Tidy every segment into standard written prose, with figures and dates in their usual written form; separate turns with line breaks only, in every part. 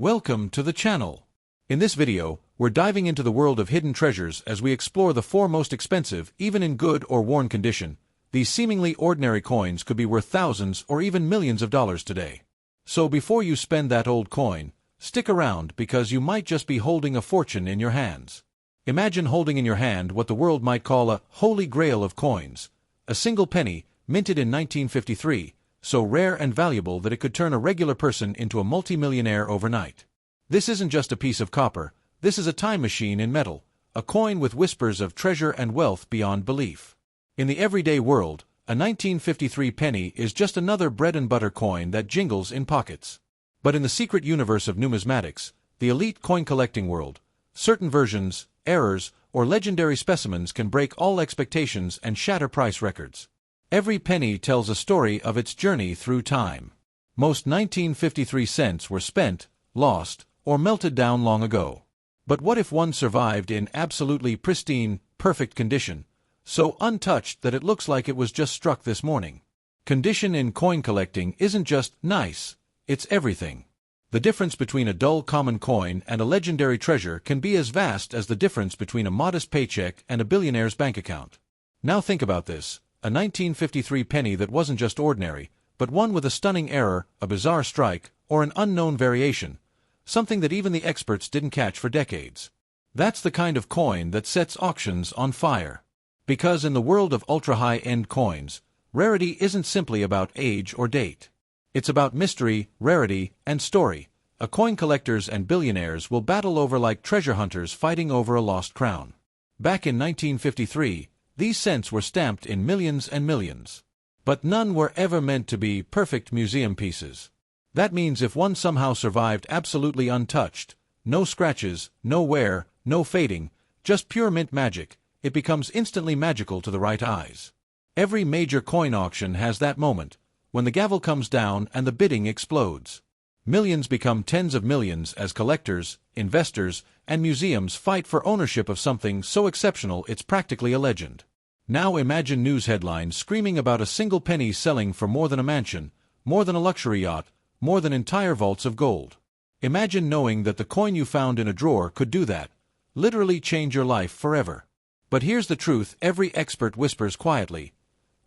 Welcome to the channel. In this video, we're diving into the world of hidden treasures as we explore the four most expensive, even in good or worn condition. These seemingly ordinary coins could be worth thousands or even millions of dollars today. So before you spend that old coin, stick around because you might just be holding a fortune in your hands. Imagine holding in your hand what the world might call a holy grail of coins. A single penny, minted in 1953, so rare and valuable that it could turn a regular person into a multimillionaire overnight. This isn't just a piece of copper, this is a time machine in metal, a coin with whispers of treasure and wealth beyond belief. In the everyday world, a 1953 penny is just another bread-and-butter coin that jingles in pockets. But in the secret universe of numismatics, the elite coin-collecting world, certain versions, errors, or legendary specimens can break all expectations and shatter price records. Every penny tells a story of its journey through time. Most 1953 cents were spent, lost, or melted down long ago. But what if one survived in absolutely pristine, perfect condition, so untouched that it looks like it was just struck this morning? Condition in coin collecting isn't just nice, it's everything. The difference between a dull common coin and a legendary treasure can be as vast as the difference between a modest paycheck and a billionaire's bank account. Now think about this. A 1953 penny that wasn't just ordinary, but one with a stunning error, a bizarre strike, or an unknown variation, something that even the experts didn't catch for decades. That's the kind of coin that sets auctions on fire. Because in the world of ultra-high-end coins, rarity isn't simply about age or date. It's about mystery, rarity, and story. A coin collectors and billionaires will battle over like treasure hunters fighting over a lost crown. Back in 1953, these cents were stamped in millions and millions. But none were ever meant to be perfect museum pieces. That means if one somehow survived absolutely untouched, no scratches, no wear, no fading, just pure mint magic, it becomes instantly magical to the right eyes. Every major coin auction has that moment, when the gavel comes down and the bidding explodes. Millions become tens of millions as collectors, investors, and museums fight for ownership of something so exceptional it's practically a legend. Now imagine news headlines screaming about a single penny selling for more than a mansion, more than a luxury yacht, more than entire vaults of gold. Imagine knowing that the coin you found in a drawer could do that, literally change your life forever. But here's the truth every expert whispers quietly.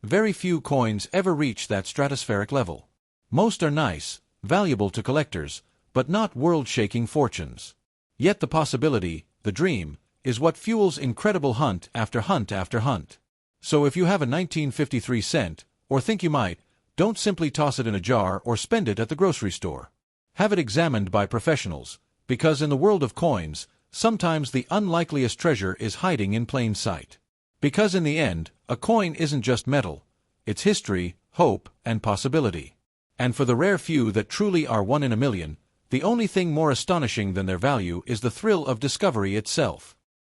Very few coins ever reach that stratospheric level. Most are nice, valuable to collectors, but not world-shaking fortunes. Yet the possibility, the dream, is what fuels incredible hunt after hunt after hunt. So if you have a 1953 cent, or think you might, don't simply toss it in a jar or spend it at the grocery store. Have it examined by professionals, because in the world of coins, sometimes the unlikeliest treasure is hiding in plain sight. Because in the end, a coin isn't just metal, it's history, hope, and possibility. And for the rare few that truly are one in a million, the only thing more astonishing than their value is the thrill of discovery itself.